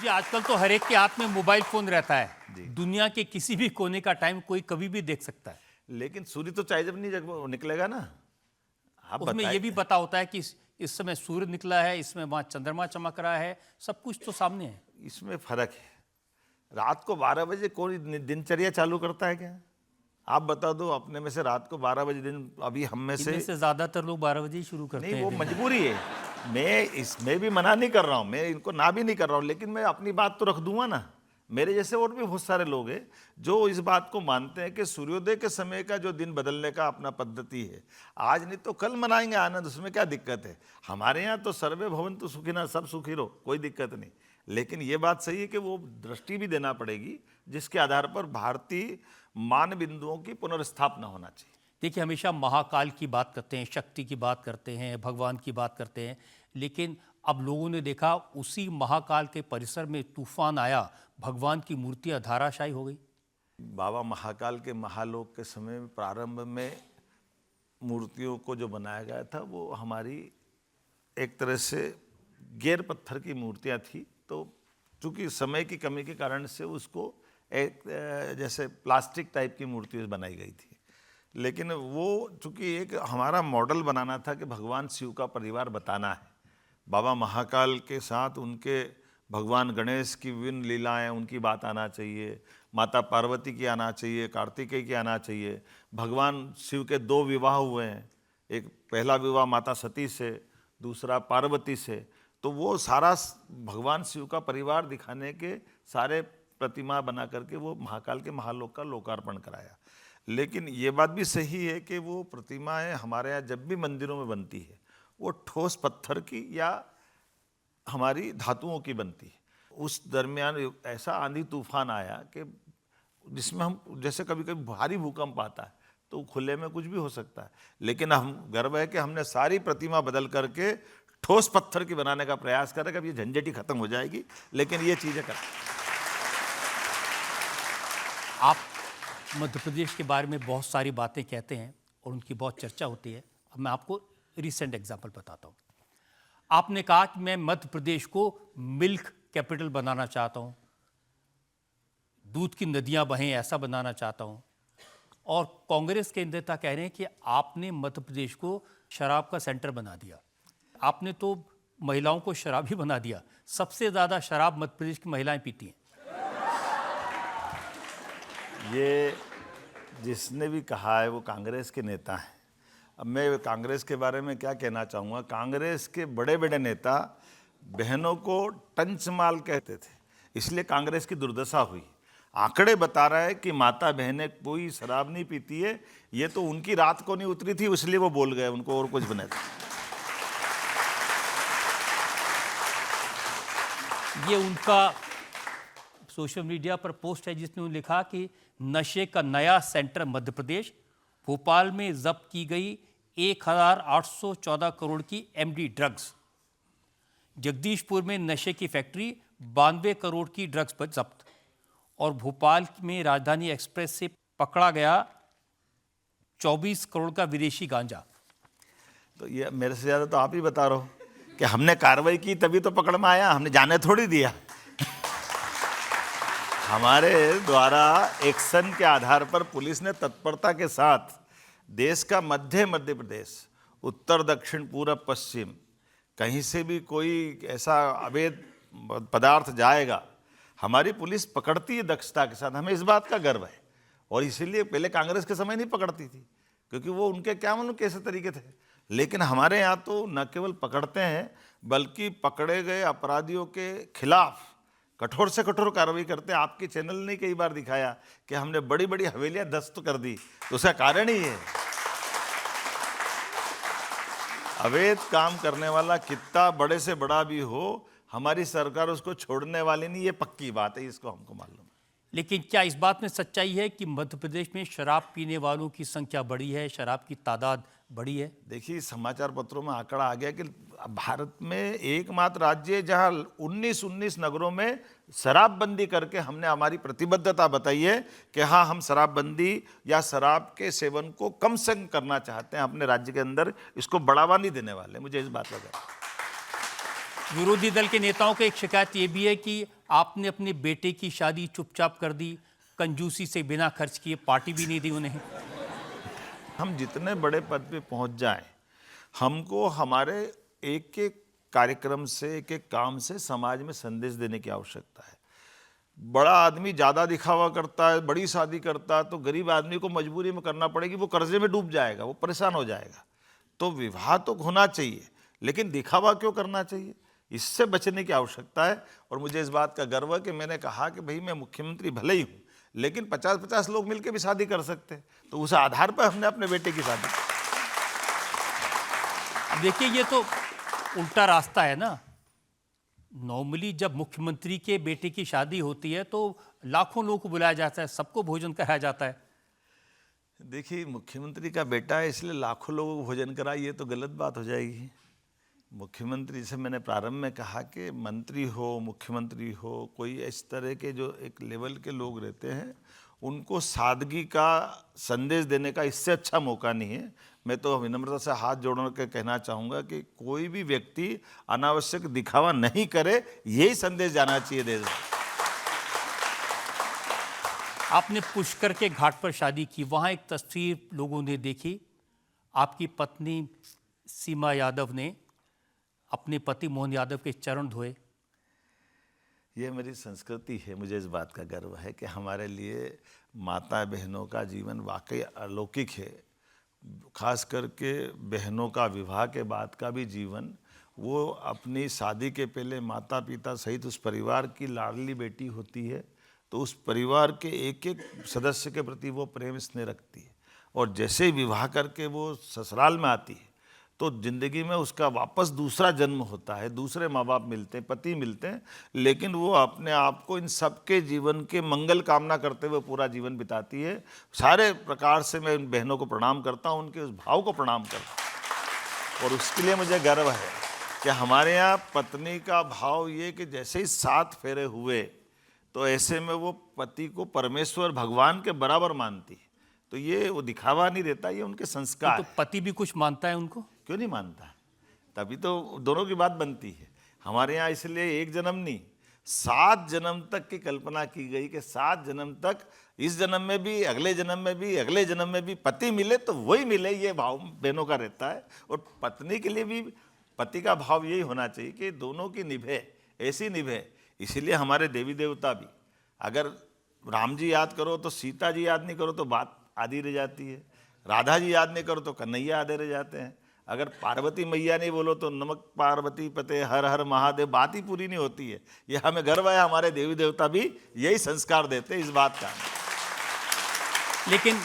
देखिए आजकल तो हर एक के हाथ में मोबाइल फोन रहता है, जी। दुनिया के किसी भी कोने का टाइम कोई कभी भी देख सकता है। लेकिन सूर्य तो चाहे जब नहीं जब निकलेगा ना। आप उसमें ये भी बताइए। पता होता है कि इस समय सूर्य निकला है, इसमें वहां चंद्रमा चमक रहा है, सब कुछ तो सामने है। इसमें फर्क है। रात को 12 बजे कोई दिनचर्या चालू करता है क्या? आप बता दो अपने में से रात को 12 बजे दिन, अभी हम में इनमें से से ज्यादातर लोग 12 बजे ही शुरू करते नहीं, हैं वो दिन। मजबूरी है। मैं इसमें भी मना नहीं कर रहा हूँ, मैं इनको ना भी नहीं कर रहा हूँ, लेकिन मैं अपनी बात तो रख दूंगा ना। मेरे जैसे और भी बहुत सारे लोग हैं जो इस बात को मानते हैं कि सूर्योदय के समय का जो दिन बदलने का अपना पद्धति है, आज नहीं तो कल मनाएंगे आनंद, उसमें क्या दिक्कत है? हमारे यहाँ तो सर्वे भवन्तु सुखिनः, सब सुखी रहो, कोई दिक्कत नहीं। लेकिन ये बात सही है कि वो दृष्टि भी देना पड़ेगी जिसके आधार पर भारतीय मान बिंदुओं की पुनर्स्थापना होना चाहिए। देखिए हमेशा महाकाल की बात करते हैं, शक्ति की बात करते हैं, भगवान की बात करते हैं, लेकिन अब लोगों ने देखा उसी महाकाल के परिसर में तूफान आया, भगवान की मूर्तियां धाराशायी हो गई। बाबा महाकाल के महालोक के समय में प्रारंभ में मूर्तियों को जो बनाया गया था वो हमारी एक तरह से गैर पत्थर की मूर्तियां थी, तो चूंकि समय की कमी के कारण से उसको एक जैसे प्लास्टिक टाइप की मूर्ति बनाई गई थी। लेकिन वो चूंकि एक हमारा मॉडल बनाना था कि भगवान शिव का परिवार बताना है, बाबा महाकाल के साथ उनके भगवान गणेश की विभिन्न लीलाएं, उनकी बात आना चाहिए, माता पार्वती की आना चाहिए, कार्तिकेय की आना चाहिए। भगवान शिव के 2 विवाह हुए हैं, एक पहला विवाह माता सती से, दूसरा पार्वती से, तो वो सारा भगवान शिव का परिवार दिखाने के सारे प्रतिमा बना करके वो महाकाल के महालोक का लोकार्पण कराया। लेकिन ये बात भी सही है कि वो प्रतिमाएं हमारे यहाँ जब भी मंदिरों में बनती है वो ठोस पत्थर की या हमारी धातुओं की बनती है। उस दरमियान ऐसा आंधी तूफान आया कि जिसमें हम जैसे कभी कभी भारी भूकंप आता है तो खुले में कुछ भी हो सकता है, लेकिन हम गर्व है कि हमने सारी प्रतिमा बदल करके ठोस पत्थर की बनाने का प्रयास करें। कभी ये झंझट ही खत्म हो जाएगी, लेकिन ये चीज़ें कर। आप मध्य प्रदेश के बारे में बहुत सारी बातें कहते हैं और उनकी बहुत चर्चा होती है। अब मैं आपको रिसेंट एग्जांपल बताता हूँ। आपने कहा कि मैं मध्य प्रदेश को मिल्क कैपिटल बनाना चाहता हूँ, दूध की नदियाँ बहें ऐसा बनाना चाहता हूँ, और कांग्रेस के नेता कह रहे हैं कि आपने मध्य प्रदेश को शराब का सेंटर बना दिया। आपने तो महिलाओं को शराबी बना दिया, सबसे ज़्यादा शराब मध्य प्रदेश की महिलाएं पीती हैं। ये जिसने भी कहा है वो कांग्रेस के नेता हैं। अब मैं कांग्रेस के बारे में क्या कहना चाहूँगा, कांग्रेस के बड़े बड़े नेता बहनों को टंच माल कहते थे, इसलिए कांग्रेस की दुर्दशा हुई। आंकड़े बता रहा है कि माता बहनें कोई शराब नहीं पीती है, ये तो उनकी रात को नहीं उतरी थी इसलिए वो बोल गए, उनको और कुछ बने था। ये उनका सोशल मीडिया पर पोस्ट है जिसने उन्होंने लिखा कि नशे का नया सेंटर मध्य प्रदेश, भोपाल में जब्त की गई 1814 करोड़ की एमडी ड्रग्स, जगदीशपुर में नशे की फैक्ट्री 92 करोड़ की ड्रग्स पर जब्त, और भोपाल में राजधानी एक्सप्रेस से पकड़ा गया 24 करोड़ का विदेशी गांजा। तो ये मेरे से ज़्यादा तो आप ही बता रहे हो कि हमने कार्रवाई की तभी तो पकड़ में आया, हमने जाने थोड़ी दिया। हमारे द्वारा एक्शन के आधार पर पुलिस ने तत्परता के साथ देश का मध्य प्रदेश, उत्तर दक्षिण पूरब पश्चिम, कहीं से भी कोई ऐसा अवैध पदार्थ जाएगा हमारी पुलिस पकड़ती है दक्षता के साथ। हमें इस बात का गर्व है, और इसीलिए पहले कांग्रेस के समय नहीं पकड़ती थी क्योंकि वो उनके क्या मालूम कैसे तरीके थे, लेकिन हमारे यहाँ तो न केवल पकड़ते हैं बल्कि पकड़े गए अपराधियों के खिलाफ कठोर से कठोर कार्रवाई करते हैं। आपके चैनल ने कई बार दिखाया कि हमने बड़ी बड़ी हवेलियां ध्वस्त कर दी, तो उसका कारण ही है अवैध काम करने वाला कितना बड़े से बड़ा भी हो, हमारी सरकार उसको छोड़ने वाली नहीं, ये पक्की बात है, इसको हमको मालूम है। लेकिन क्या इस बात में सच्चाई है कि मध्य प्रदेश में शराब पीने वालों की संख्या बढ़ी है, शराब की तादाद बढ़ी है? देखिए समाचार पत्रों में आंकड़ा आ गया कि भारत में एकमात्र राज्य है जहां 19 नगरों में शराबबंदी करके हमने हमारी प्रतिबद्धता बताई है कि हाँ, हम शराबबंदी या शराब के सेवन को कम से कम करना चाहते हैं अपने राज्य के अंदर, इसको बढ़ावा नहीं देने वाले। मुझे इस बात का गर्व है। विरोधी दल के नेताओं की एक शिकायत ये भी है कि आपने अपने बेटे की शादी चुपचाप कर दी, कंजूसी से बिना खर्च किए, पार्टी भी नहीं दी उन्हें। हम जितने बड़े पद पे पहुंच जाएं, हमको हमारे एक एक कार्यक्रम से, एक एक काम से समाज में संदेश देने की आवश्यकता है। बड़ा आदमी ज़्यादा दिखावा करता है, बड़ी शादी करता है, तो गरीब आदमी को मजबूरी में करना पड़ेगी, वो कर्जे में डूब जाएगा, वो परेशान हो जाएगा। तो विवाह तो होना चाहिए, लेकिन दिखावा क्यों करना चाहिए, इससे बचने की आवश्यकता है। और मुझे इस बात का गर्व है कि मैंने कहा कि भाई मैं मुख्यमंत्री भले ही हूँ, लेकिन 50-50 लोग मिलकर भी शादी कर सकते हैं, तो उस आधार पर हमने अपने बेटे की शादी की। अब देखिए, ये तो उल्टा रास्ता है ना। नॉर्मली जब मुख्यमंत्री के बेटे की शादी होती है तो लाखों लोगों को बुलाया जाता है, सबको भोजन कराया जाता है। देखिए, मुख्यमंत्री का बेटा है इसलिए लाखों लोगों को भोजन कराए, ये तो गलत बात हो जाएगी। मुख्यमंत्री, जैसे मैंने प्रारंभ में कहा कि मंत्री हो, मुख्यमंत्री हो, कोई इस तरह के जो एक लेवल के लोग रहते हैं, उनको सादगी का संदेश देने का इससे अच्छा मौका नहीं है। मैं तो विनम्रता से हाथ जोड़ के कहना चाहूँगा कि कोई भी व्यक्ति अनावश्यक दिखावा नहीं करे, यही संदेश जाना चाहिए देश में। आपने पुष्कर के घाट पर शादी की, वहाँ एक तस्वीर लोगों ने देखी, आपकी पत्नी सीमा यादव ने अपने पति मोहन यादव के चरण धोए। ये मेरी संस्कृति है, मुझे इस बात का गर्व है कि हमारे लिए माता बहनों का जीवन वाकई अलौकिक है। खास करके बहनों का विवाह के बाद का भी जीवन, वो अपनी शादी के पहले माता पिता सहित उस परिवार की लाडली बेटी होती है, तो उस परिवार के एक एक सदस्य के प्रति वो प्रेम स्नेह रखती है। और जैसे ही विवाह करके वो ससुराल में आती है, तो ज़िंदगी में उसका वापस दूसरा जन्म होता है, दूसरे माँ बाप मिलते हैं, पति मिलते हैं, लेकिन वो अपने आप को इन सबके जीवन के मंगल कामना करते हुए पूरा जीवन बिताती है। सारे प्रकार से मैं इन बहनों को प्रणाम करता हूँ, उनके उस भाव को प्रणाम करता हूँ। और उसके लिए मुझे गर्व है कि हमारे यहाँ पत्नी का भाव ये कि जैसे ही 7 फेरे हुए, तो ऐसे में वो पति को परमेश्वर भगवान के बराबर मानती है। तो ये वो दिखावा नहीं रहता, ये उनके संस्कार। तो पति भी कुछ मानता है उनको? क्यों नहीं मानता है? तभी तो दोनों की बात बनती है हमारे यहाँ। इसलिए 1 जन्म नहीं, 7 जन्म तक की कल्पना की गई कि 7 जन्म तक, इस जन्म में भी, अगले जन्म में भी, अगले जन्म में भी पति मिले तो वही मिले, ये भाव बहनों का रहता है। और पत्नी के लिए भी पति का भाव यही होना चाहिए कि दोनों की निभे, ऐसी निभे। इसीलिए हमारे देवी देवता भी, अगर राम जी याद करो तो सीता जी याद नहीं करो तो बात आधी रह जाती है, राधा जी याद नहीं करो तो कन्हैया आधे रह जाते हैं, अगर पार्वती मैया नहीं बोलो तो नमक पार्वती पते हर हर महादेव, बात ही पूरी नहीं होती है। ये हमें गर्व है, हमारे देवी देवता भी यही संस्कार देते हैं, इस बात का। लेकिन